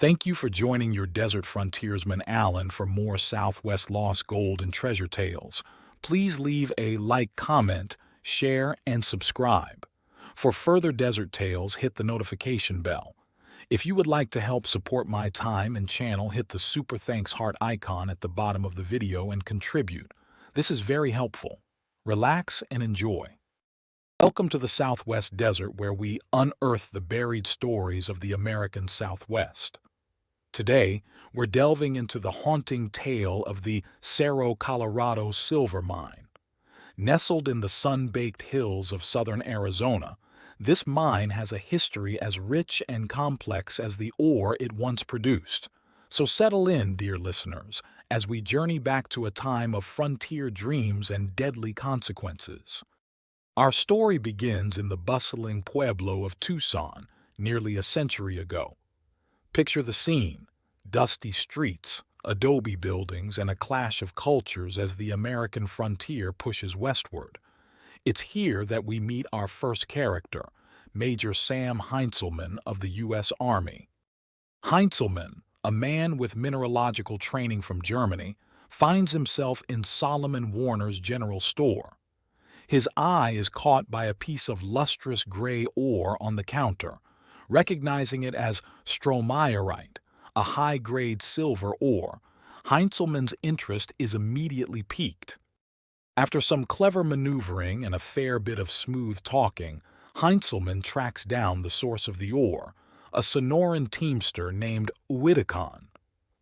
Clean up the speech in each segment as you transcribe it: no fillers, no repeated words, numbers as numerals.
Thank you for joining your desert frontiersman Alan for more Southwest lost gold and treasure tales. Please leave a like, comment, share, and subscribe. For further desert tales, hit the notification bell. If you would like to help support my time and channel, hit the super thanks heart icon at the bottom of the video and contribute. This is very helpful. Relax and enjoy. Welcome to the Southwest Desert, where we unearth the buried stories of the American Southwest. Today, we're delving into the haunting tale of the Cerro Colorado Silver Mine. Nestled in the sun-baked hills of southern Arizona, this mine has a history as rich and complex as the ore it once produced. So settle in, dear listeners, as we journey back to a time of frontier dreams and deadly consequences. Our story begins in the bustling pueblo of Tucson, nearly a century ago. Picture the scene: dusty streets, adobe buildings, and a clash of cultures as the American frontier pushes westward. It's here that we meet our first character, Major Sam Heintzelman of the U.S. Army. Heintzelman, a man with mineralogical training from Germany, finds himself in Solomon Warner's general store. His eye is caught by a piece of lustrous gray ore on the counter. Recognizing it as stromayerite, a high-grade silver ore, Heintzelman's interest is immediately piqued. After some clever maneuvering and a fair bit of smooth talking, Heintzelman tracks down the source of the ore, a Sonoran teamster named Whitticon.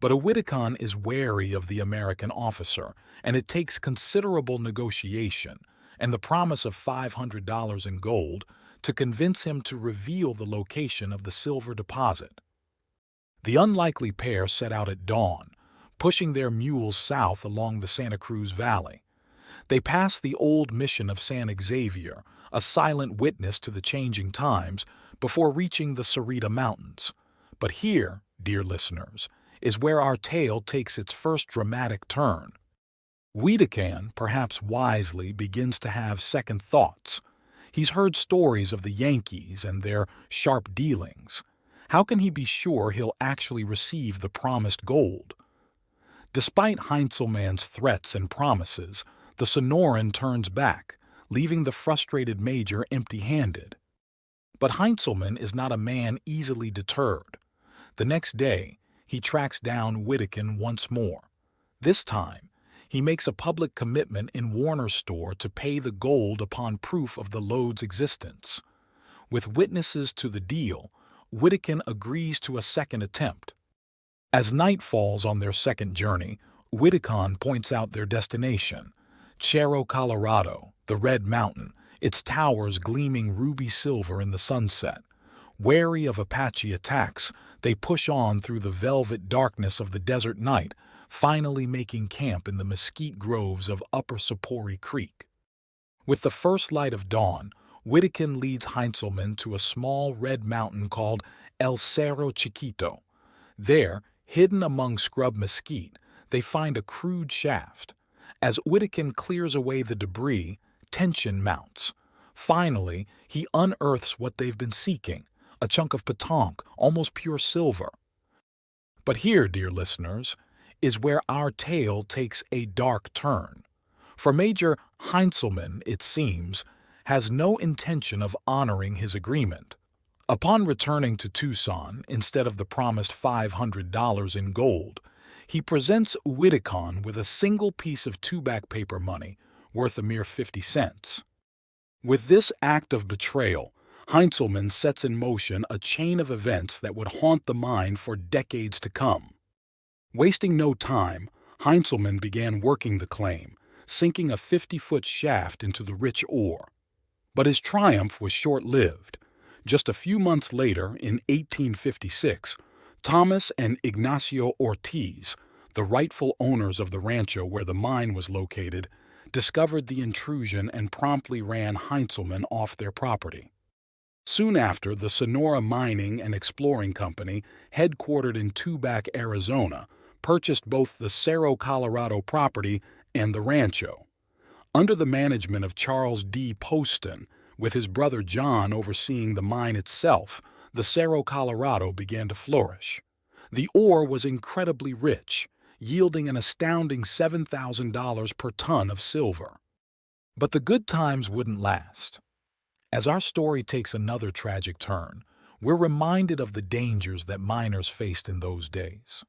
But Whitticon is wary of the American officer, and it takes considerable negotiation and the promise of $500 in gold to convince him to reveal the location of the silver deposit. The unlikely pair set out at dawn, pushing their mules south along the Santa Cruz Valley. They pass the old mission of San Xavier, a silent witness to the changing times, before reaching the Cerrito Mountains. But here, dear listeners, is where our tale takes its first dramatic turn. Whitticon, perhaps wisely, begins to have second thoughts. He's heard stories of the Yankees and their sharp dealings. How can he be sure he'll actually receive the promised gold? Despite Heintzelman's threats and promises, the Sonoran turns back, leaving the frustrated major empty-handed. But Heintzelman is not a man easily deterred. The next day, he tracks down Whitticon once more. This time, he makes a public commitment in Warner's store to pay the gold upon proof of the lode's existence. With witnesses to the deal, Whitticon agrees to a second attempt. As night falls on their second journey, Whitticon points out their destination, Cerro Colorado, the Red Mountain, its towers gleaming ruby silver in the sunset. Wary of Apache attacks, they push on through the velvet darkness of the desert night, finally making camp in the mesquite groves of Upper Sapori Creek. With the first light of dawn, Whitticon leads Heintzelman to a small red mountain called El Cerro Chiquito. There, hidden among scrub mesquite, they find a crude shaft. As Whitticon clears away the debris, tension mounts. Finally, he unearths what they've been seeking, a chunk of pétanque, almost pure silver. But here, dear listeners, is where our tale takes a dark turn. For Major Heintzelman, it seems, has no intention of honoring his agreement. Upon returning to Tucson, instead of the promised $500 in gold, he presents Whitticon with a single piece of two-back paper money, worth a mere 50 cents. With this act of betrayal, Heintzelman sets in motion a chain of events that would haunt the mine for decades to come. Wasting no time, Heintzelman began working the claim, sinking a 50-foot shaft into the rich ore. But his triumph was short-lived. Just a few months later, in 1856, Thomas and Ignacio Ortiz, the rightful owners of the rancho where the mine was located, discovered the intrusion and promptly ran Heintzelman off their property. Soon after, the Sonora Mining and Exploring Company, headquartered in Tubac, Arizona, purchased both the Cerro Colorado property and the rancho. Under the management of Charles D. Poston, with his brother John overseeing the mine itself, the Cerro Colorado began to flourish. The ore was incredibly rich, yielding an astounding $7,000 per ton of silver. But the good times wouldn't last. As our story takes another tragic turn, we're reminded of the dangers that miners faced in those days.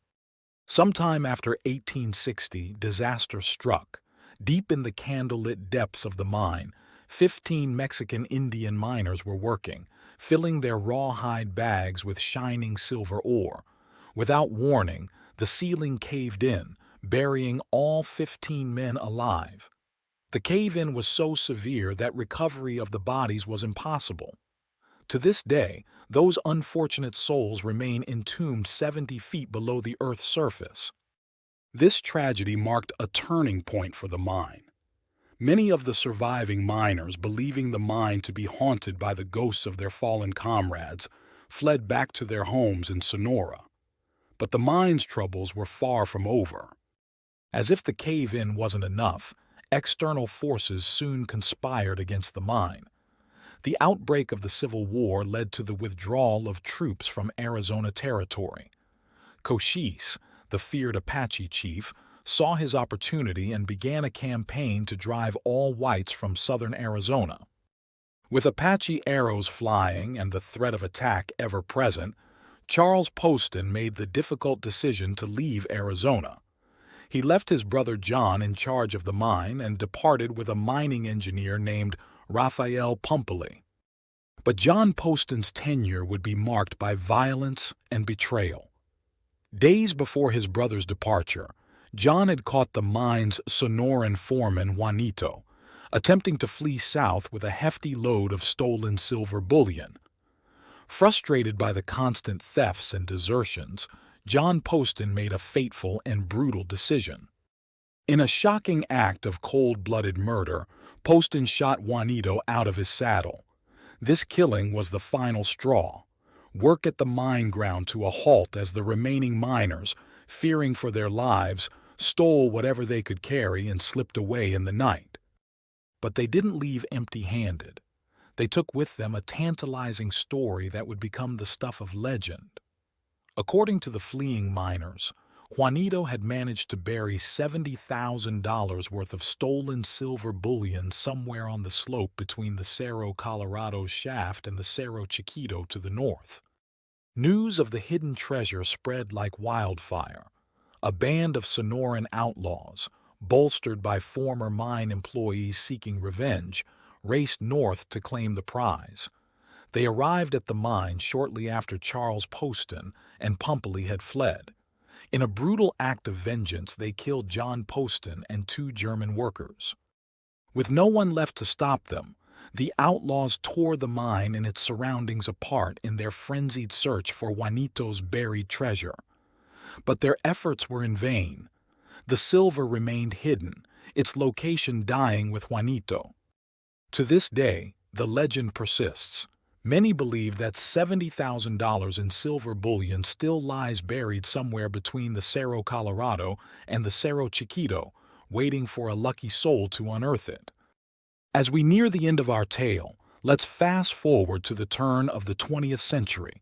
Sometime after 1860, disaster struck. Deep in the candlelit depths of the mine, 15 Mexican Indian miners were working, filling their rawhide bags with shining silver ore. Without warning, the ceiling caved in, burying all 15 men alive. The cave-in was so severe that recovery of the bodies was impossible. To this day, those unfortunate souls remain entombed 70 feet below the Earth's surface. This tragedy marked a turning point for the mine. Many of the surviving miners, believing the mine to be haunted by the ghosts of their fallen comrades, fled back to their homes in Sonora. But the mine's troubles were far from over. As if the cave-in wasn't enough, external forces soon conspired against the mine. The outbreak of the Civil War led to the withdrawal of troops from Arizona Territory. Cochise, the feared Apache chief, saw his opportunity and began a campaign to drive all whites from southern Arizona. With Apache arrows flying and the threat of attack ever present, Charles Poston made the difficult decision to leave Arizona. He left his brother John in charge of the mine and departed with a mining engineer named Raphael Pumpelly. But John Poston's tenure would be marked by violence and betrayal. Days before his brother's departure, John had caught the mine's Sonoran foreman Juanito, attempting to flee south with a hefty load of stolen silver bullion. Frustrated by the constant thefts and desertions, John Poston made a fateful and brutal decision. In a shocking act of cold-blooded murder, Poston shot Juanito out of his saddle. This killing was the final straw. Work at the mine ground to a halt as the remaining miners, fearing for their lives, stole whatever they could carry and slipped away in the night. But they didn't leave empty-handed. They took with them a tantalizing story that would become the stuff of legend. According to the fleeing miners, Juanito had managed to bury $70,000 worth of stolen silver bullion somewhere on the slope between the Cerro Colorado shaft and the Cerro Chiquito to the north. News of the hidden treasure spread like wildfire. A band of Sonoran outlaws, bolstered by former mine employees seeking revenge, raced north to claim the prize. They arrived at the mine shortly after Charles Poston and Pumpelly had fled. In a brutal act of vengeance, they killed John Poston and 2 German workers. With no one left to stop them, the outlaws tore the mine and its surroundings apart in their frenzied search for Juanito's buried treasure. But their efforts were in vain. The silver remained hidden, its location dying with Juanito. To this day, the legend persists. Many believe that $70,000 in silver bullion still lies buried somewhere between the Cerro Colorado and the Cerro Chiquito, waiting for a lucky soul to unearth it. As we near the end of our tale, let's fast forward to the turn of the 20th century.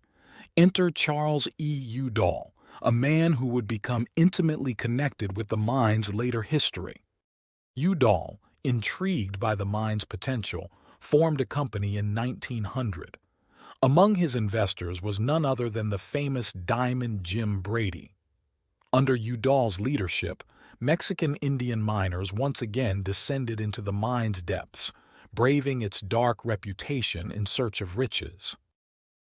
Enter Charles E. Udall, a man who would become intimately connected with the mine's later history. Udall, intrigued by the mine's potential, formed a company in 1900. Among his investors was none other than the famous Diamond Jim Brady. Under Udall's leadership, Mexican Indian miners once again descended into the mine's depths, braving its dark reputation in search of riches.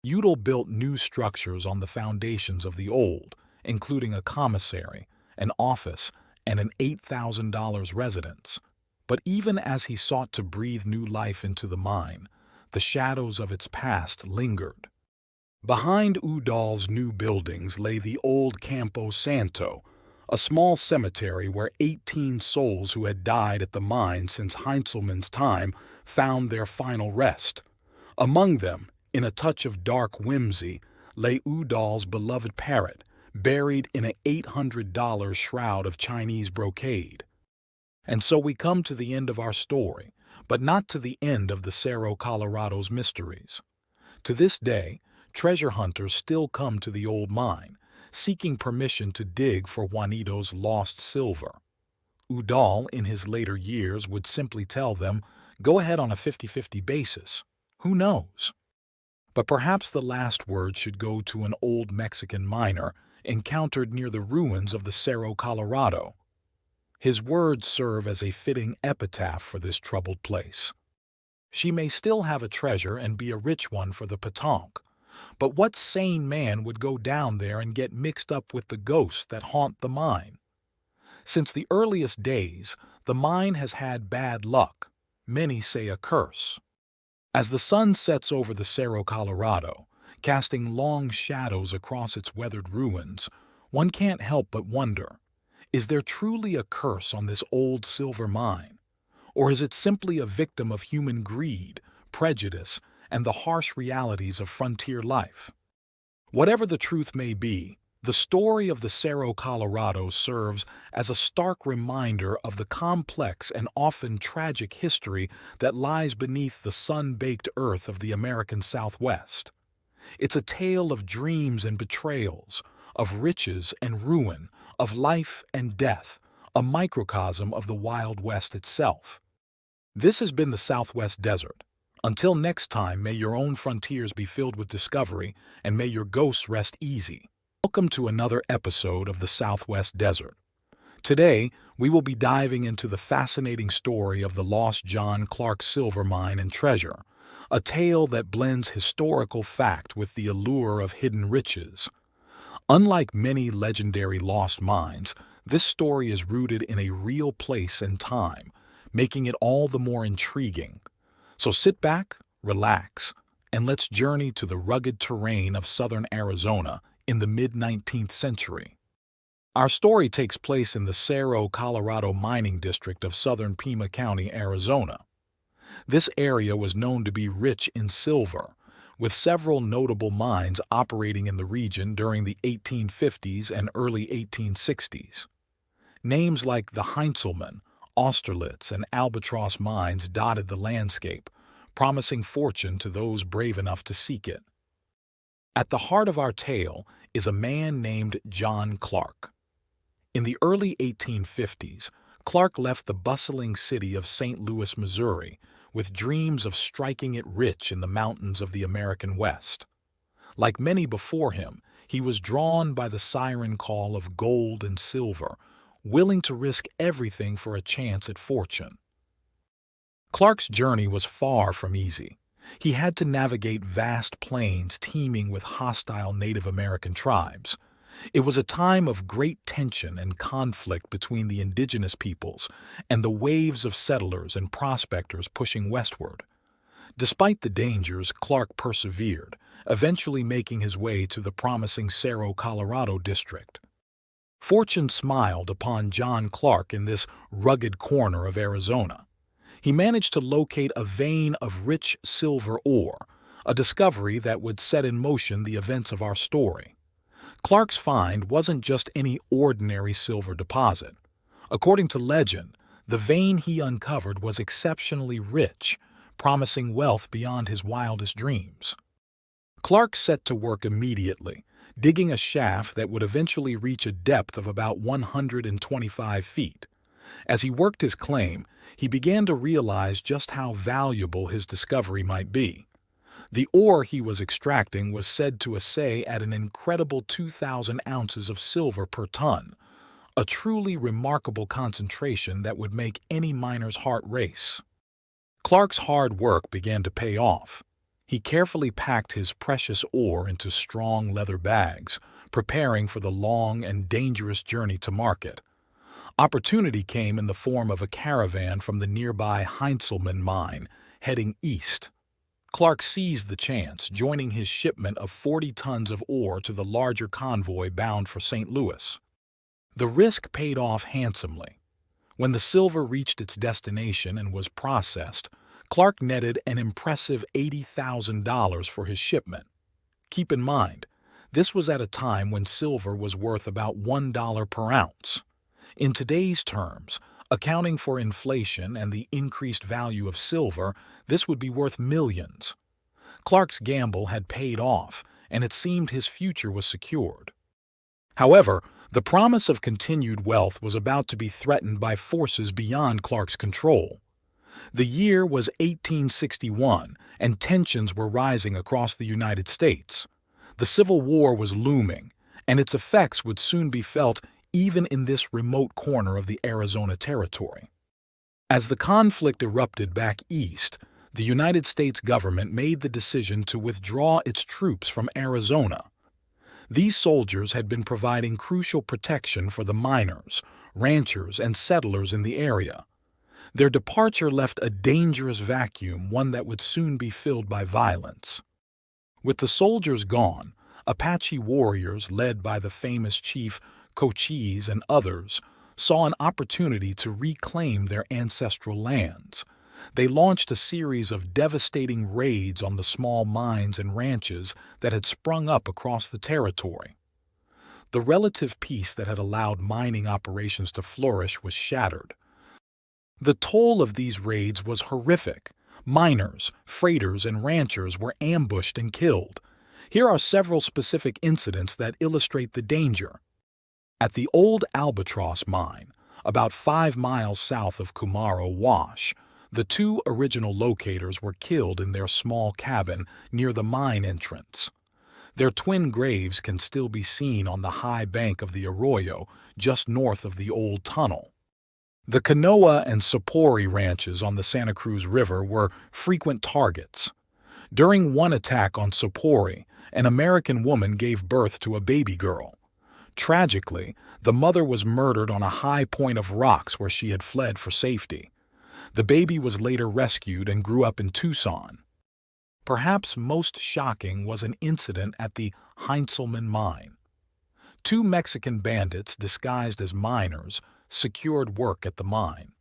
Udall built new structures on the foundations of the old, including a commissary, an office, and an $8,000 residence. But even as he sought to breathe new life into the mine, the shadows of its past lingered. Behind Udall's new buildings lay the old Campo Santo, a small cemetery where 18 souls who had died at the mine since Heinzelman's time found their final rest. Among them, in a touch of dark whimsy, lay Udall's beloved parrot, buried in an $800 shroud of Chinese brocade. And so we come to the end of our story, but not to the end of the Cerro Colorado's mysteries. To this day, treasure hunters still come to the old mine, seeking permission to dig for Juanito's lost silver. Udall, in his later years, would simply tell them, "Go ahead on a 50-50 basis. Who knows?" But perhaps the last word should go to an old Mexican miner encountered near the ruins of the Cerro Colorado. His words serve as a fitting epitaph for this troubled place. "She may still have a treasure and be a rich one for the Patonk, but what sane man would go down there and get mixed up with the ghosts that haunt the mine? Since the earliest days, the mine has had bad luck, many say a curse. As the sun sets over the Cerro Colorado, casting long shadows across its weathered ruins, one can't help but wonder, is there truly a curse on this old silver mine? Or is it simply a victim of human greed, prejudice, and the harsh realities of frontier life? Whatever the truth may be, the story of the Cerro Colorado serves as a stark reminder of the complex and often tragic history that lies beneath the sun-baked earth of the American Southwest. It's a tale of dreams and betrayals, of riches and ruin, of life and death, a microcosm of the Wild West itself. This has been the Southwest Desert. Until next time, may your own frontiers be filled with discovery, and may your ghosts rest easy. Welcome to another episode of the Southwest Desert. Today, we will be diving into the fascinating story of the lost John Clark silver mine and treasure, a tale that blends historical fact with the allure of hidden riches. Unlike many legendary lost mines, this story is rooted in a real place and time, making it all the more intriguing. So sit back, relax, and let's journey to the rugged terrain of southern Arizona in the mid-19th century. Our story takes place in the Cerro Colorado mining district of southern Pima County, Arizona. This area was known to be rich in silver, with several notable mines operating in the region during the 1850s and early 1860s. Names like the Heinzelman, Austerlitz, and Albatross mines dotted the landscape, promising fortune to those brave enough to seek it. At the heart of our tale is a man named John Clark. In the early 1850s, Clark left the bustling city of St. Louis, Missouri, with dreams of striking it rich in the mountains of the American West. Like many before him, he was drawn by the siren call of gold and silver, willing to risk everything for a chance at fortune. Clark's journey was far from easy. He had to navigate vast plains teeming with hostile Native American tribes. It was a time of great tension and conflict between the indigenous peoples and the waves of settlers and prospectors pushing westward. Despite the dangers, Clark persevered, eventually making his way to the promising Cerro Colorado district. Fortune smiled upon John Clark in this rugged corner of Arizona. He managed to locate a vein of rich silver ore, a discovery that would set in motion the events of our story. Clark's find wasn't just any ordinary silver deposit. According to legend, the vein he uncovered was exceptionally rich, promising wealth beyond his wildest dreams. Clark set to work immediately, digging a shaft that would eventually reach a depth of about 125 feet. As he worked his claim, he began to realize just how valuable his discovery might be. The ore he was extracting was said to assay at an incredible 2,000 ounces of silver per ton, a truly remarkable concentration that would make any miner's heart race. Clark's hard work began to pay off. He carefully packed his precious ore into strong leather bags, preparing for the long and dangerous journey to market. Opportunity came in the form of a caravan from the nearby Heinzelman mine, heading east. Clark seized the chance, joining his shipment of 40 tons of ore to the larger convoy bound for St. Louis. The risk paid off handsomely. When the silver reached its destination and was processed, Clark netted an impressive $80,000 for his shipment. Keep in mind, this was at a time when silver was worth about $1 per ounce. In today's terms, accounting for inflation and the increased value of silver, this would be worth millions. Clark's gamble had paid off, and it seemed his future was secured. However, the promise of continued wealth was about to be threatened by forces beyond Clark's control. The year was 1861, and tensions were rising across the United States. The Civil War was looming, and its effects would soon be felt even in this remote corner of the Arizona Territory. As the conflict erupted back east, the United States government made the decision to withdraw its troops from Arizona. These soldiers had been providing crucial protection for the miners, ranchers, and settlers in the area. Their departure left a dangerous vacuum, one that would soon be filled by violence. With the soldiers gone, Apache warriors, led by the famous chief Cochise and others, saw an opportunity to reclaim their ancestral lands. They launched a series of devastating raids on the small mines and ranches that had sprung up across the territory. The relative peace that had allowed mining operations to flourish was shattered. The toll of these raids was horrific. Miners, freighters, and ranchers were ambushed and killed. Here are several specific incidents that illustrate the danger. At the old Albatross mine, about 5 miles south of Kumaro Wash, the two original locators were killed in their small cabin near the mine entrance. Their twin graves can still be seen on the high bank of the arroyo just north of the old tunnel. The Canoa and Sapori ranches on the Santa Cruz River were frequent targets. During one attack on Sapori, an American woman gave birth to a baby girl. Tragically, the mother was murdered on a high point of rocks where she had fled for safety. The baby was later rescued and grew up in Tucson. Perhaps most shocking was an incident at the Heinzelman mine. Two Mexican bandits disguised as miners secured work at the mine.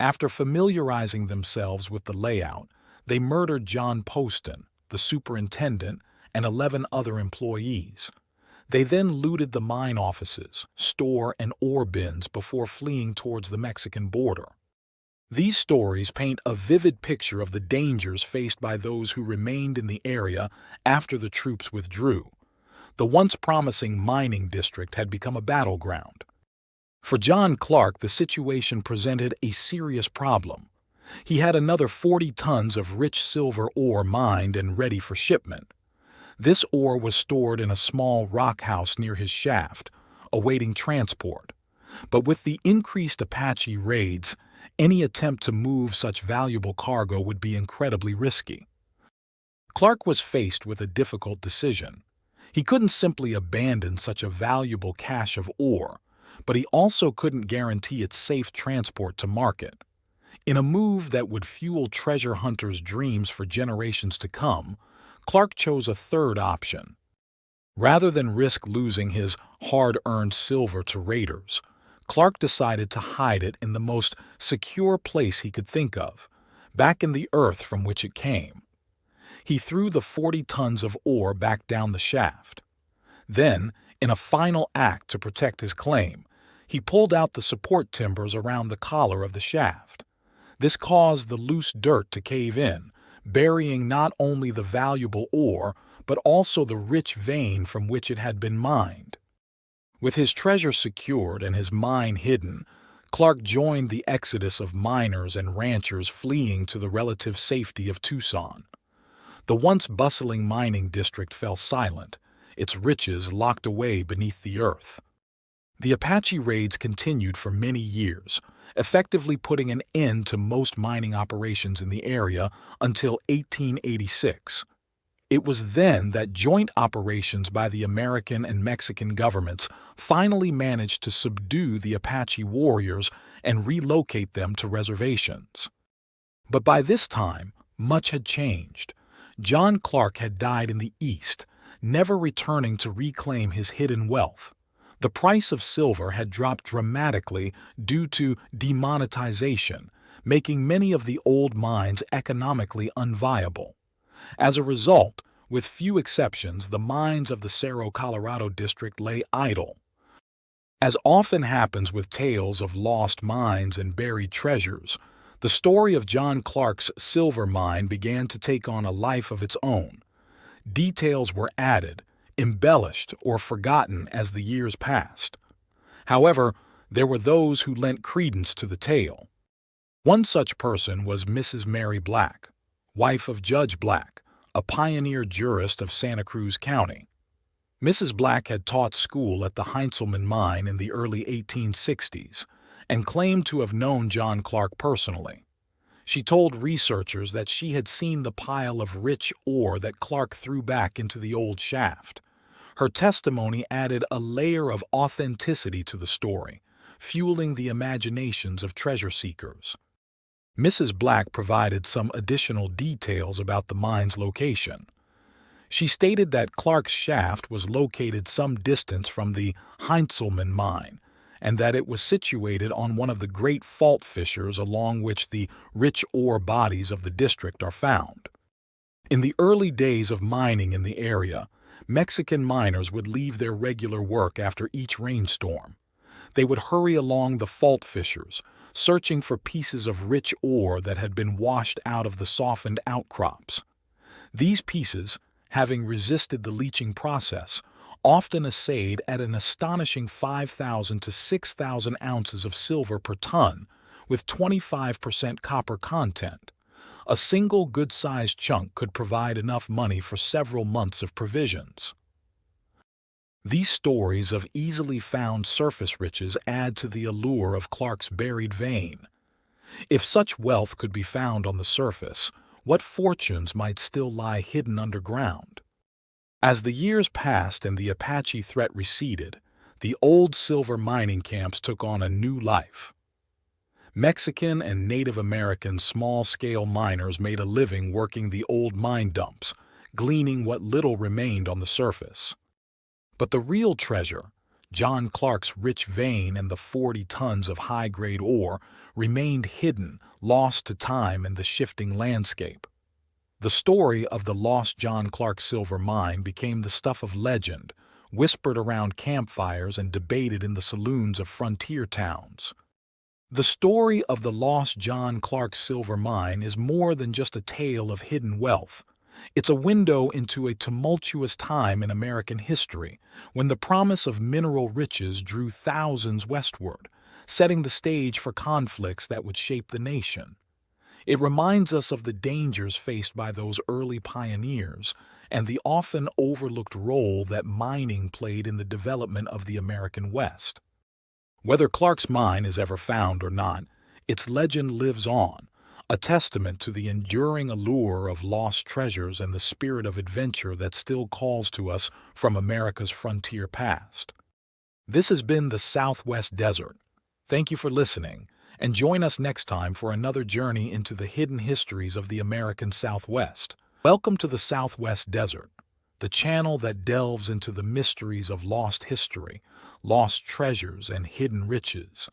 After familiarizing themselves with the layout, they murdered John Poston, the superintendent, and 11 other employees. They then looted the mine offices, store, and ore bins before fleeing towards the Mexican border. These stories paint a vivid picture of the dangers faced by those who remained in the area after the troops withdrew. The once promising mining district had become a battleground. For John Clark, the situation presented a serious problem. He had another 40 tons of rich silver ore mined and ready for shipment. This ore was stored in a small rock house near his shaft, awaiting transport. But with the increased Apache raids, any attempt to move such valuable cargo would be incredibly risky. Clark was faced with a difficult decision. He couldn't simply abandon such a valuable cache of ore, but he also couldn't guarantee its safe transport to market. In a move that would fuel treasure hunters' dreams for generations to come, Clark chose a third option. Rather than risk losing his hard-earned silver to raiders, Clark decided to hide it in the most secure place he could think of, back in the earth from which it came. He threw the 40 tons of ore back down the shaft. Then, in a final act to protect his claim, he pulled out the support timbers around the collar of the shaft. This caused the loose dirt to cave in, burying not only the valuable ore, but also the rich vein from which it had been mined. With his treasure secured and his mine hidden, Clark joined the exodus of miners and ranchers fleeing to the relative safety of Tucson. The once bustling mining district fell silent, its riches locked away beneath the earth. The Apache raids continued for many years, effectively putting an end to most mining operations in the area until 1886. It was then that joint operations by the American and Mexican governments finally managed to subdue the Apache warriors and relocate them to reservations. But by this time, much had changed. John Clark had died in the East, never returning to reclaim his hidden wealth. The price of silver had dropped dramatically due to demonetization, making many of the old mines economically unviable. As a result, with few exceptions, the mines of the Cerro Colorado district lay idle. As often happens with tales of lost mines and buried treasures, the story of John Clark's silver mine began to take on a life of its own. Details were added, embellished or forgotten as the years passed. However, there were those who lent credence to the tale. One such person was Mrs. Mary Black, wife of Judge Black, a pioneer jurist of Santa Cruz County. Mrs. Black had taught school at the Heinzelman mine in the early 1860s and claimed to have known John Clark personally. She told researchers that she had seen the pile of rich ore that Clark threw back into the old shaft. Her testimony added a layer of authenticity to the story, fueling the imaginations of treasure seekers. Mrs. Black provided some additional details about the mine's location. She stated that Clark's shaft was located some distance from the Heinzelman mine, and that it was situated on one of the great fault fissures along which the rich ore bodies of the district are found. In the early days of mining in the area, Mexican miners would leave their regular work after each rainstorm. They would hurry along the fault fissures, searching for pieces of rich ore that had been washed out of the softened outcrops. These pieces, having resisted the leaching process, often assayed at an astonishing 5,000 to 6,000 ounces of silver per ton, with 25% copper content. A single good-sized chunk could provide enough money for several months of provisions. These stories of easily found surface riches add to the allure of Clark's buried vein. If such wealth could be found on the surface, what fortunes might still lie hidden underground? As the years passed and the Apache threat receded, the old silver mining camps took on a new life. Mexican and Native American small-scale miners made a living working the old mine dumps, gleaning what little remained on the surface. But the real treasure, John Clark's rich vein and the 40 tons of high-grade ore, remained hidden, lost to time and the shifting landscape. The story of the lost John Clark silver mine became the stuff of legend, whispered around campfires and debated in the saloons of frontier towns. The story of the lost John Clark silver mine is more than just a tale of hidden wealth. It's a window into a tumultuous time in American history when the promise of mineral riches drew thousands westward, setting the stage for conflicts that would shape the nation. It reminds us of the dangers faced by those early pioneers and the often overlooked role that mining played in the development of the American West. Whether Clark's mine is ever found or not, its legend lives on, a testament to the enduring allure of lost treasures and the spirit of adventure that still calls to us from America's frontier past. This has been the Southwest Desert. Thank you for listening, and join us next time for another journey into the hidden histories of the American Southwest. Welcome to the Southwest Desert, the channel that delves into the mysteries of lost history, lost treasures, and hidden riches.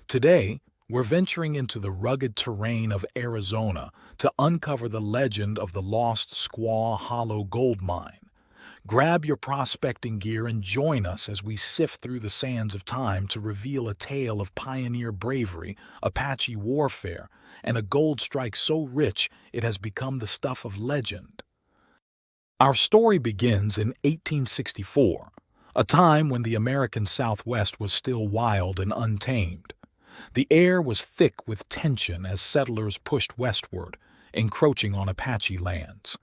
Today, we're venturing into the rugged terrain of Arizona to uncover the legend of the lost Squa Hollow gold mine. Grab your prospecting gear and join us as we sift through the sands of time to reveal a tale of pioneer bravery, Apache warfare, and a gold strike so rich it has become the stuff of legend. Our story begins in 1864, a time when the American Southwest was still wild and untamed. The air was thick with tension as settlers pushed westward, encroaching on Apache lands.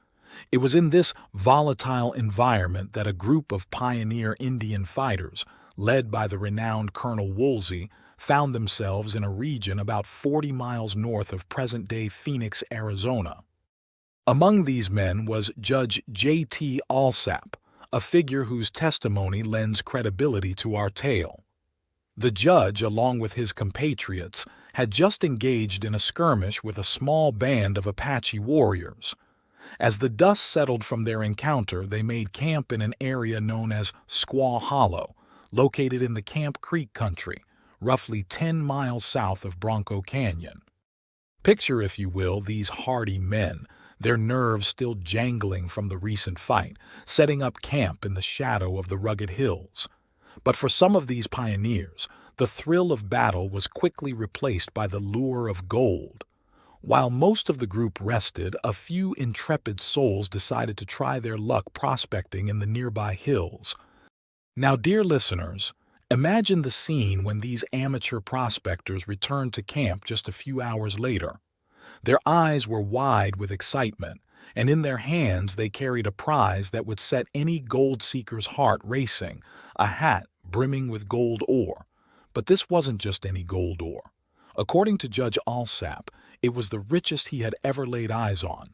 It was in this volatile environment that a group of pioneer Indian fighters, led by the renowned Colonel Woolsey, found themselves in a region about 40 miles north of present-day Phoenix, Arizona. Among these men was Judge J.T. Alsap, a figure whose testimony lends credibility to our tale. The judge, along with his compatriots, had just engaged in a skirmish with a small band of Apache warriors. As the dust settled from their encounter, they made camp in an area known as Squa Hollow, located in the Camp Creek country, roughly 10 miles south of Bronco Canyon. Picture, if you will, these hardy men, their nerves still jangling from the recent fight, setting up camp in the shadow of the rugged hills. But for some of these pioneers, the thrill of battle was quickly replaced by the lure of gold. While most of the group rested, a few intrepid souls decided to try their luck prospecting in the nearby hills. Now, dear listeners, imagine the scene when these amateur prospectors returned to camp just a few hours later. Their eyes were wide with excitement, and in their hands they carried a prize that would set any gold seeker's heart racing, a hat brimming with gold ore. But this wasn't just any gold ore. According to Judge Alsap, it was the richest he had ever laid eyes on.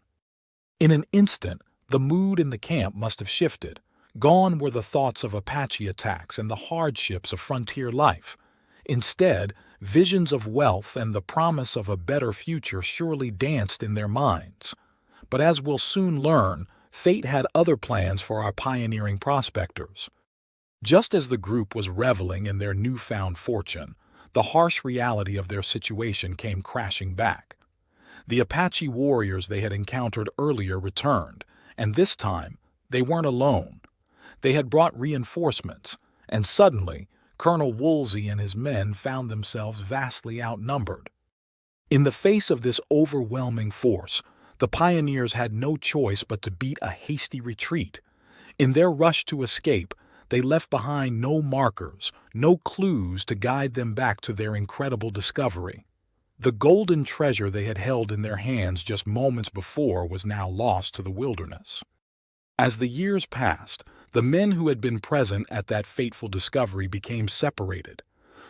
In an instant, the mood in the camp must have shifted. Gone were the thoughts of Apache attacks and the hardships of frontier life. Instead, visions of wealth and the promise of a better future surely danced in their minds. But as we'll soon learn, fate had other plans for our pioneering prospectors. Just as the group was reveling in their newfound fortune, the harsh reality of their situation came crashing back. The Apache warriors they had encountered earlier returned, and this time they weren't alone. They had brought reinforcements, and suddenly Colonel Woolsey and his men found themselves vastly outnumbered. In the face of this overwhelming force, the pioneers had no choice but to beat a hasty retreat. In their rush to escape, they left behind no markers, no clues to guide them back to their incredible discovery. The golden treasure they had held in their hands just moments before was now lost to the wilderness. As the years passed, the men who had been present at that fateful discovery became separated.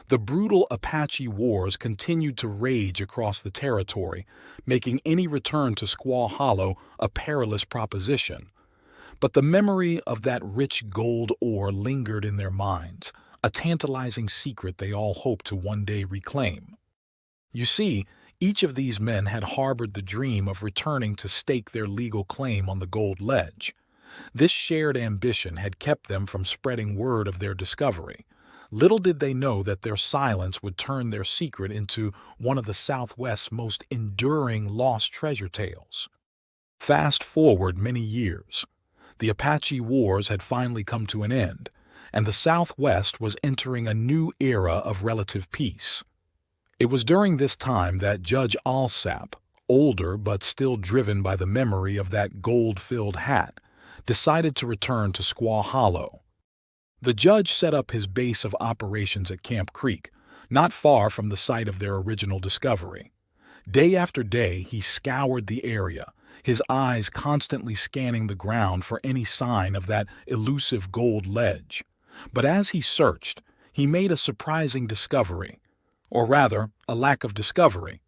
The brutal Apache wars continued to rage across the territory, making any return to Squa Hollow a perilous proposition. But the memory of that rich gold ore lingered in their minds, a tantalizing secret they all hoped to one day reclaim. You see, each of these men had harbored the dream of returning to stake their legal claim on the gold ledge. This shared ambition had kept them from spreading word of their discovery. Little did they know that their silence would turn their secret into one of the Southwest's most enduring lost treasure tales. Fast forward many years. The Apache Wars had finally come to an end, and the Southwest was entering a new era of relative peace. It was during this time that Judge Alsap, older but still driven by the memory of that gold-filled hat, decided to return to Squa Hollow. The judge set up his base of operations at Camp Creek, not far from the site of their original discovery. Day after day, he scoured the area, his eyes constantly scanning the ground for any sign of that elusive gold ledge. But as he searched, he made a surprising discovery, or rather, a lack of discovery.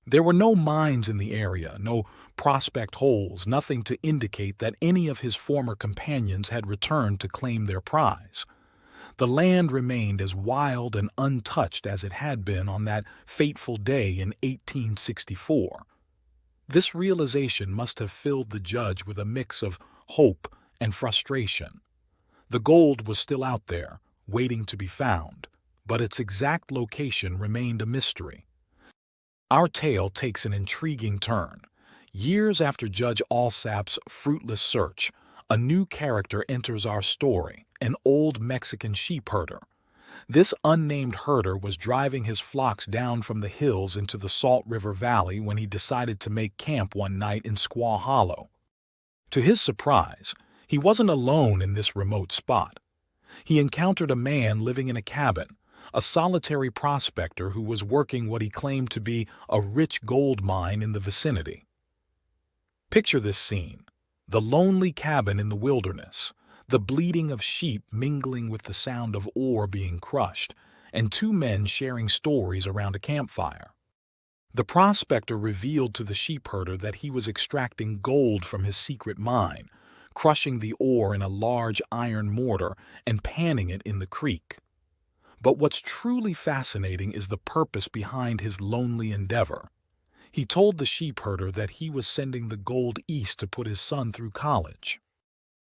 There were no mines in the area, no prospect holes, nothing to indicate that any of his former companions had returned to claim their prize. The land remained as wild and untouched as it had been on that fateful day in 1864. This realization must have filled the judge with a mix of hope and frustration. The gold was still out there, waiting to be found, but its exact location remained a mystery. Our tale takes an intriguing turn. Years after Judge Alsap's fruitless search, a new character enters our story, an old Mexican sheep herder. This unnamed herder was driving his flocks down from the hills into the Salt River Valley when he decided to make camp one night in Squa Hollow. To his surprise, he wasn't alone in this remote spot. He encountered a man living in a cabin, a solitary prospector who was working what he claimed to be a rich gold mine in the vicinity. Picture this scene: the lonely cabin in the wilderness, the bleating of sheep mingling with the sound of ore being crushed, and two men sharing stories around a campfire. The prospector revealed to the sheep herder that he was extracting gold from his secret mine, crushing the ore in a large iron mortar and panning it in the creek. But what's truly fascinating is the purpose behind his lonely endeavor. He told the sheep herder that he was sending the gold east to put his son through college.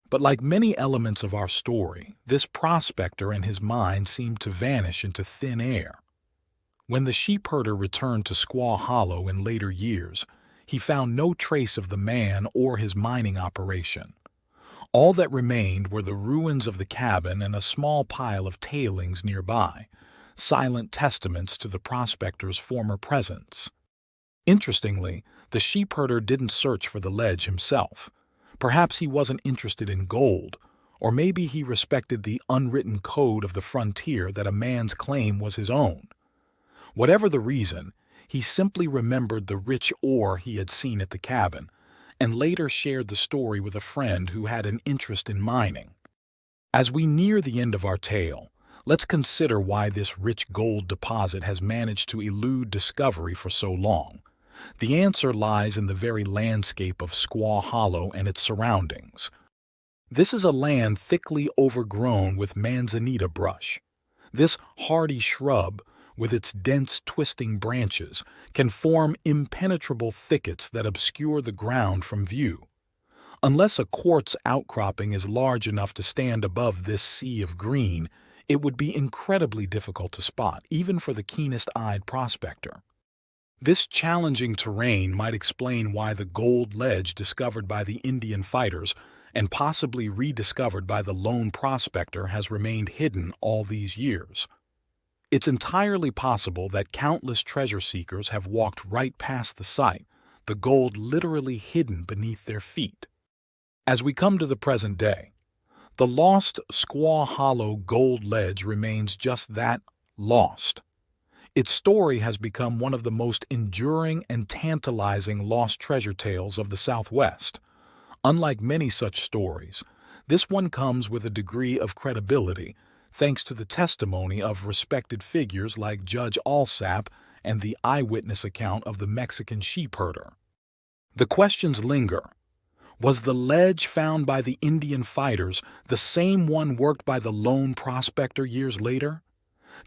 But like many elements of our story, this prospector and his mine seemed to vanish into thin air. When the sheep herder returned to Squa Hollow in later years, he found no trace of the man or his mining operation. All that remained were the ruins of the cabin and a small pile of tailings nearby, silent testaments to the prospector's former presence. Interestingly, the sheepherder didn't search for the ledge himself. Perhaps he wasn't interested in gold, or maybe he respected the unwritten code of the frontier that a man's claim was his own. Whatever the reason, he simply remembered the rich ore he had seen at the cabin, and later shared the story with a friend who had an interest in mining. As we near the end of our tale, let's consider why this rich gold deposit has managed to elude discovery for so long. The answer lies in the very landscape of Squa Hollow and its surroundings. This is a land thickly overgrown with manzanita brush. This hardy shrub, with its dense twisting branches, can form impenetrable thickets that obscure the ground from view. Unless a quartz outcropping is large enough to stand above this sea of green, it would be incredibly difficult to spot, even for the keenest-eyed prospector. This challenging terrain might explain why the gold ledge discovered by the Indian fighters and possibly rediscovered by the lone prospector has remained hidden all these years. It's entirely possible that countless treasure seekers have walked right past the site, the gold literally hidden beneath their feet. As we come to the present day, the lost Squa Hollow gold ledge remains just that, lost. Its story has become one of the most enduring and tantalizing lost treasure tales of the Southwest. Unlike many such stories, this one comes with a degree of credibility thanks to the testimony of respected figures like Judge Alsap and the eyewitness account of the Mexican sheepherder. The questions linger. Was the ledge found by the Indian fighters the same one worked by the lone prospector years later?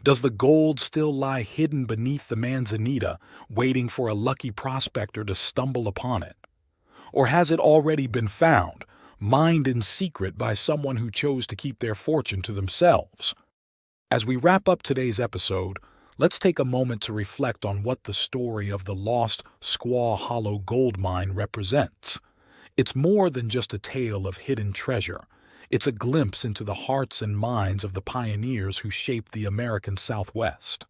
Does the gold still lie hidden beneath the manzanita, waiting for a lucky prospector to stumble upon it? Or has it already been found, mined in secret by someone who chose to keep their fortune to themselves? As we wrap up today's episode, let's take a moment to reflect on what the story of the lost Squa Hollow gold mine represents. It's more than just a tale of hidden treasure. It's a glimpse into the hearts and minds of the pioneers who shaped the American Southwest.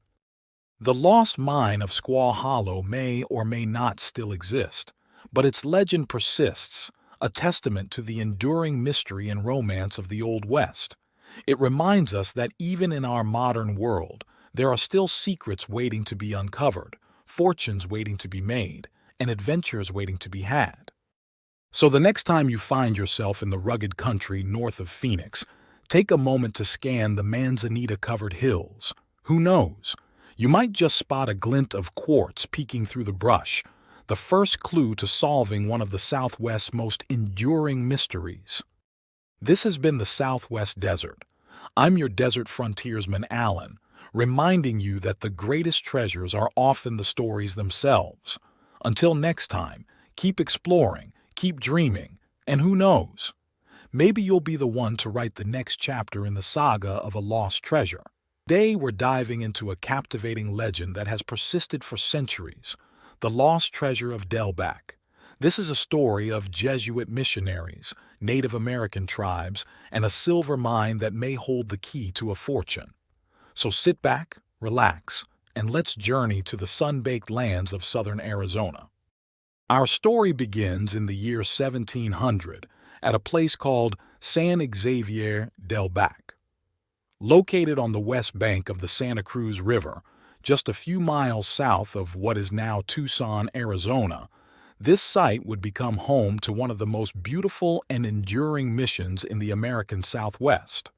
The lost mine of Squa Hollow may or may not still exist, but its legend persists, a testament to the enduring mystery and romance of the Old West. It reminds us that even in our modern world, there are still secrets waiting to be uncovered, fortunes waiting to be made, and adventures waiting to be had. So the next time you find yourself in the rugged country north of Phoenix, take a moment to scan the manzanita-covered hills. Who knows? You might just spot a glint of quartz peeking through the brush, the first clue to solving one of the Southwest's most enduring mysteries. This has been the Southwest Desert. I'm your desert frontiersman, Alan, reminding you that the greatest treasures are often the stories themselves. Until next time, keep exploring, keep dreaming, and who knows? Maybe you'll be the one to write the next chapter in the saga of a lost treasure. Today we're diving into a captivating legend that has persisted for centuries, the lost treasure of Del Bac. This is a story of Jesuit missionaries, Native American tribes, and a silver mine that may hold the key to a fortune. So sit back, relax, and let's journey to the sun-baked lands of southern Arizona. Our story begins in the year 1700 at a place called San Xavier del Bac. Located on the west bank of the Santa Cruz River, just a few miles south of what is now Tucson, Arizona, this site would become home to one of the most beautiful and enduring missions in the American Southwest.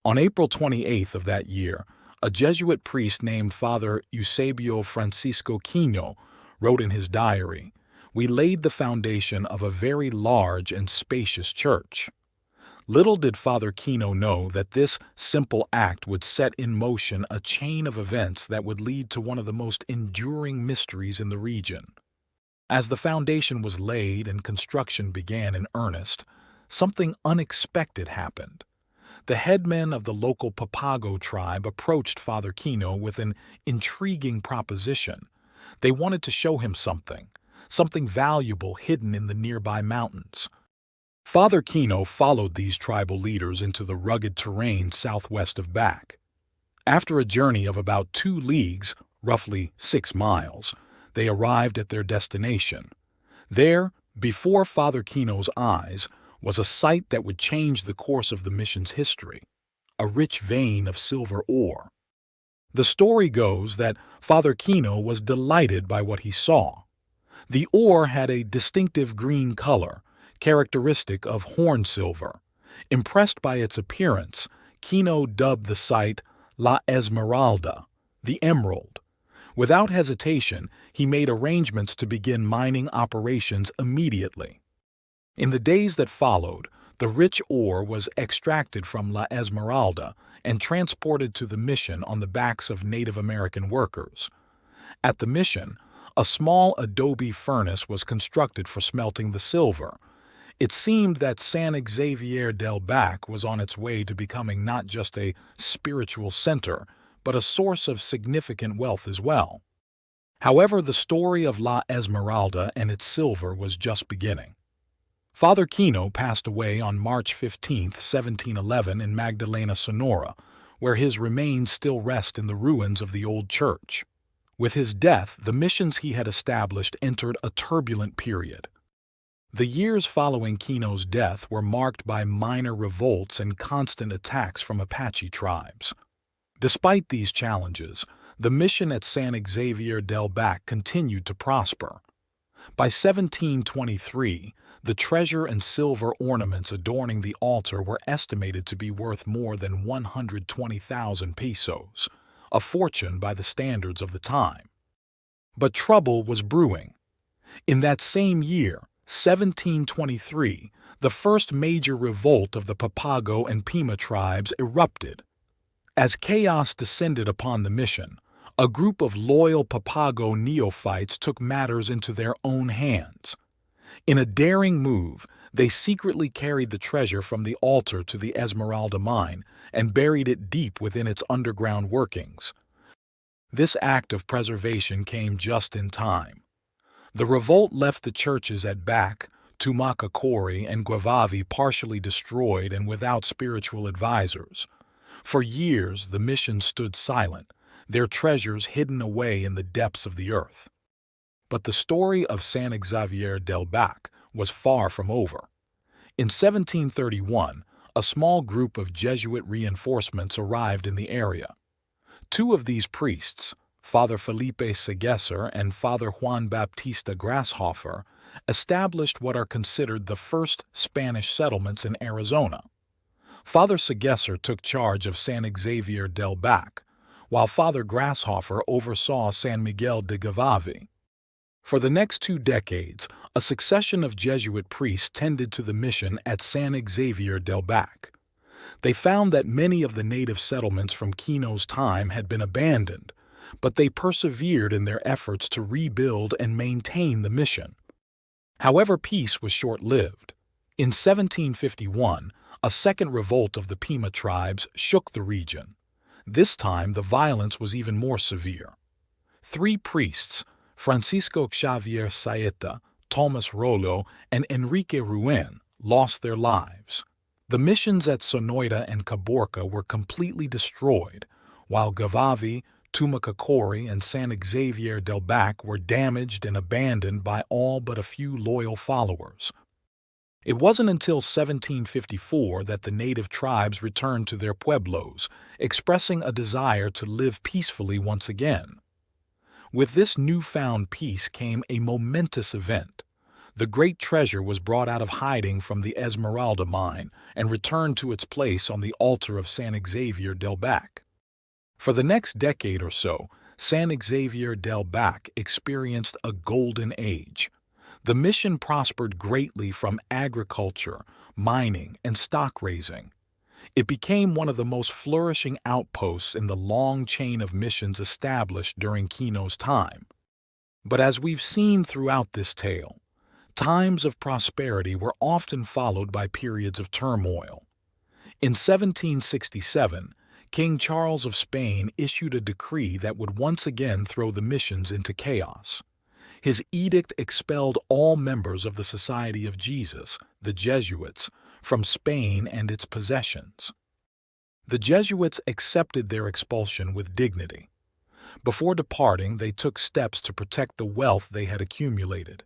On April 28th of that year, a Jesuit priest named Father Eusebio Francisco Quino wrote in his diary, "We laid the foundation of a very large and spacious church." Little did Father Quino know that this simple act would set in motion a chain of events that would lead to one of the most enduring mysteries in the region. As the foundation was laid and construction began in earnest, something unexpected happened. The headmen of the local Papago tribe approached Father Quino with an intriguing proposition. They wanted to show him something valuable hidden in the nearby mountains. Father Quino followed these tribal leaders into the rugged terrain southwest of Bac. After a journey of about 2 leagues, roughly 6 miles, they arrived at their destination. There, before Father Kino's eyes, was a sight that would change the course of the mission's history: a rich vein of silver ore. The story goes that Father Kino was delighted by what he saw. The ore had a distinctive green color, characteristic of horn silver. Impressed by its appearance, Kino dubbed the site La Esmeralda, the Emerald. Without hesitation, he made arrangements to begin mining operations immediately. In the days that followed, the rich ore was extracted from La Esmeralda and transported to the mission on the backs of Native American workers. At the mission, a small adobe furnace was constructed for smelting the silver. It seemed that San Xavier del Bac was on its way to becoming not just a spiritual center, but a source of significant wealth as well. However, the story of La Esmeralda and its silver was just beginning. Father Kino passed away on March 15, 1711 in Magdalena, Sonora, where his remains still rest in the ruins of the old church. With his death, the missions he had established entered a turbulent period. The years following Kino's death were marked by minor revolts and constant attacks from Apache tribes. Despite these challenges, the mission at San Xavier del Bac continued to prosper. By 1723, the treasure and silver ornaments adorning the altar were estimated to be worth more than 120,000 pesos, a fortune by the standards of the time. But trouble was brewing. In that same year, 1723, the first major revolt of the Papago and Pima tribes erupted. As chaos descended upon the mission, a group of loyal Papago neophytes took matters into their own hands. In a daring move, they secretly carried the treasure from the altar to the Esmeralda mine and buried it deep within its underground workings. This act of preservation came just in time. The revolt left the churches at Bac, Tumacacori, and Guavavi partially destroyed and without spiritual advisors. For years, the mission stood silent, their treasures hidden away in the depths of the earth. But the story of San Xavier del Bac was far from over. In 1731, a small group of Jesuit reinforcements arrived in the area. Two of these priests, Father Felipe Segesser and Father Juan Baptista Grasshoffer, established what are considered the first Spanish settlements in Arizona. Father Segesser took charge of San Xavier del Bac, while Father Grasshoffer oversaw San Miguel de Guavavi. For the next 2 decades, a succession of Jesuit priests tended to the mission at San Xavier del Bac. They found that many of the native settlements from Kino's time had been abandoned, but they persevered in their efforts to rebuild and maintain the mission. However, peace was short-lived. In 1751, a second revolt of the Pima tribes shook the region. This time, the violence was even more severe. 3 priests, Francisco Xavier Saeta, Thomas Rollo, and Enrique Ruin, lost their lives. The missions at Sonoita and Caborca were completely destroyed, while Guavavi, Tumacacori, and San Xavier del Bac were damaged and abandoned by all but a few loyal followers. It wasn't until 1754 that the native tribes returned to their pueblos, expressing a desire to live peacefully once again. With this newfound peace came a momentous event. The great treasure was brought out of hiding from the Esmeralda mine and returned to its place on the altar of San Xavier del Bac. For the next decade or so, San Xavier del Bac experienced a golden age. The mission prospered greatly from agriculture, mining, and stock raising. It became one of the most flourishing outposts in the long chain of missions established during Kino's time. But as we've seen throughout this tale, times of prosperity were often followed by periods of turmoil. In 1767, King Charles of Spain issued a decree that would once again throw the missions into chaos. His edict expelled all members of the Society of Jesus, the Jesuits, from Spain and its possessions. The Jesuits accepted their expulsion with dignity. Before departing, they took steps to protect the wealth they had accumulated.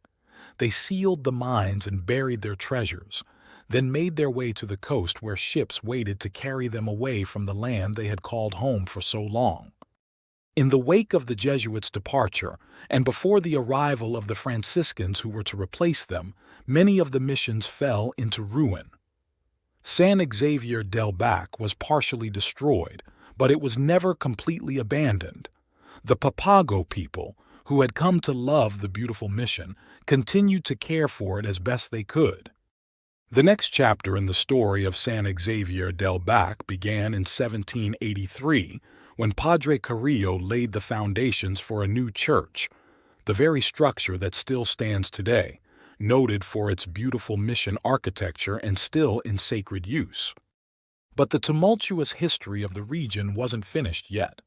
They sealed the mines and buried their treasures, then made their way to the coast where ships waited to carry them away from the land they had called home for so long. In the wake of the Jesuits' departure, and before the arrival of the Franciscans who were to replace them, many of the missions fell into ruin. San Xavier del Bac was partially destroyed, but it was never completely abandoned. The Papago people, who had come to love the beautiful mission, continued to care for it as best they could. The next chapter in the story of San Xavier del Bac began in 1783, when Padre Carrillo laid the foundations for a new church, the very structure that still stands today, noted for its beautiful mission architecture and still in sacred use. But the tumultuous history of the region wasn't finished yet.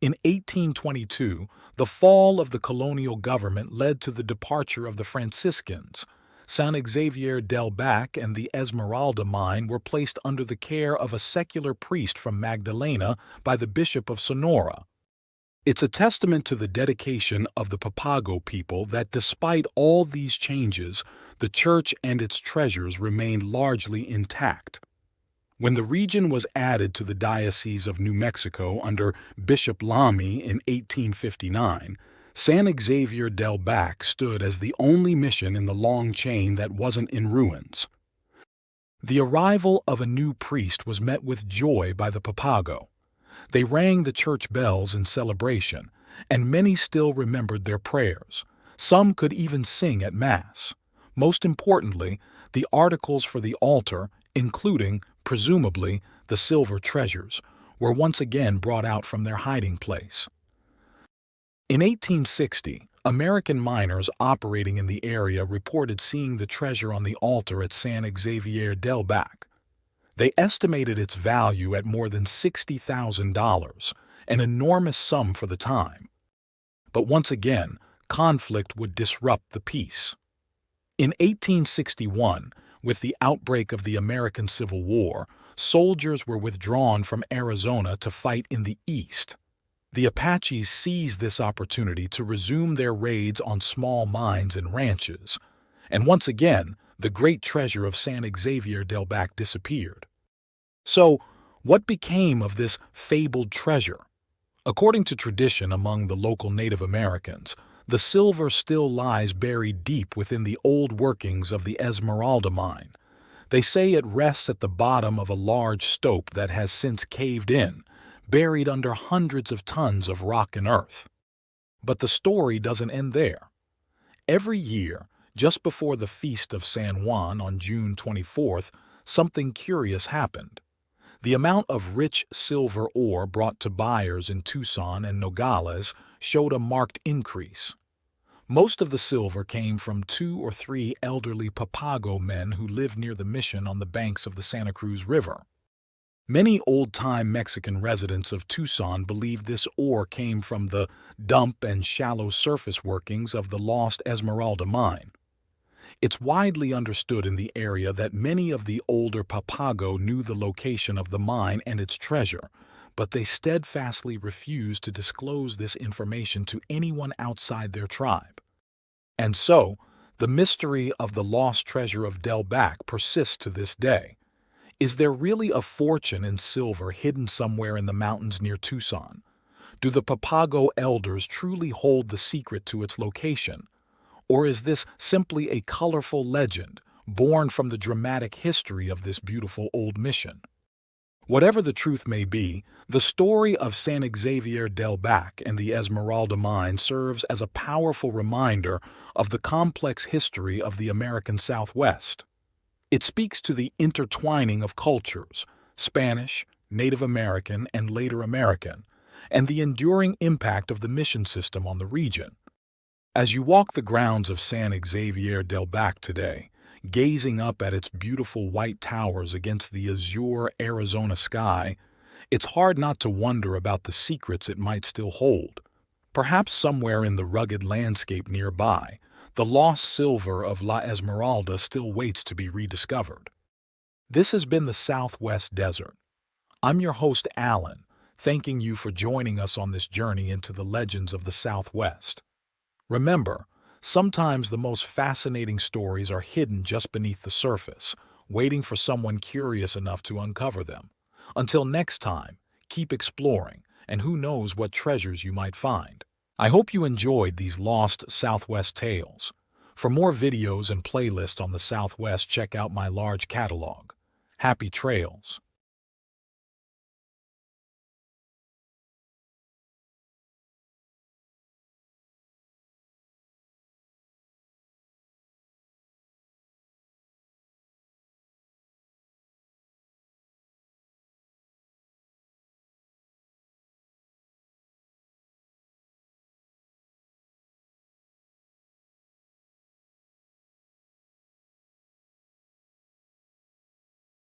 In 1822, the fall of the colonial government led to the departure of the Franciscans. San Xavier del Bac and the Esmeralda mine were placed under the care of a secular priest from Magdalena by the Bishop of Sonora. It's a testament to the dedication of the Papago people that despite all these changes, the church and its treasures remained largely intact. When the region was added to the Diocese of New Mexico under Bishop Lamy in 1859, San Xavier del Bac stood as the only mission in the long chain that wasn't in ruins. The arrival of a new priest was met with joy by the Papago. They rang the church bells in celebration, and many still remembered their prayers. Some could even sing at Mass. Most importantly, the articles for the altar, including, presumably, the silver treasures, were once again brought out from their hiding place. In 1860, American miners operating in the area reported seeing the treasure on the altar at San Xavier del Bac. They estimated its value at more than $60,000, an enormous sum for the time. But once again, conflict would disrupt the peace. In 1861, with the outbreak of the American Civil War, soldiers were withdrawn from Arizona to fight in the east. The Apaches seized this opportunity to resume their raids on small mines and ranches, and once again, the great treasure of San Xavier del Bac disappeared. So, what became of this fabled treasure? According to tradition among the local Native Americans, the silver still lies buried deep within the old workings of the Esmeralda mine. They say it rests at the bottom of a large stope that has since caved in, buried under hundreds of tons of rock and earth. But the story doesn't end there. Every year, just before the Feast of San Juan on June 24th, something curious happened. The amount of rich silver ore brought to buyers in Tucson and Nogales showed a marked increase. Most of the silver came from 2 or 3 elderly Papago men who lived near the mission on the banks of the Santa Cruz River. Many old-time Mexican residents of Tucson believed this ore came from the dump and shallow surface workings of the Lost Esmeralda mine. It's widely understood in the area that many of the older Papago knew the location of the mine and its treasure, but they steadfastly refused to disclose this information to anyone outside their tribe. And so, the mystery of the lost treasure of Del Bac persists to this day. Is there really a fortune in silver hidden somewhere in the mountains near Tucson? Do the Papago elders truly hold the secret to its location? Or is this simply a colorful legend born from the dramatic history of this beautiful old mission? Whatever the truth may be, the story of San Xavier del Bac and the Esmeralda mine serves as a powerful reminder of the complex history of the American Southwest. It speaks to the intertwining of cultures, Spanish, Native American, and later American, and the enduring impact of the mission system on the region. As you walk the grounds of San Xavier del Bac today, gazing up at its beautiful white towers against the azure Arizona sky, it's hard not to wonder about the secrets it might still hold. Perhaps somewhere in the rugged landscape nearby, the lost silver of La Esmeralda still waits to be rediscovered. This has been the Southwest Desert. I'm your host, Alan. thanking you for joining us on this journey into the legends of the Southwest. Remember, sometimes the most fascinating stories are hidden just beneath the surface, waiting for someone curious enough to uncover them. Until next time, keep exploring, and who knows what treasures you might find. I hope you enjoyed these lost Southwest tales. For more videos and playlists on the Southwest, check out my large catalog. Happy trails!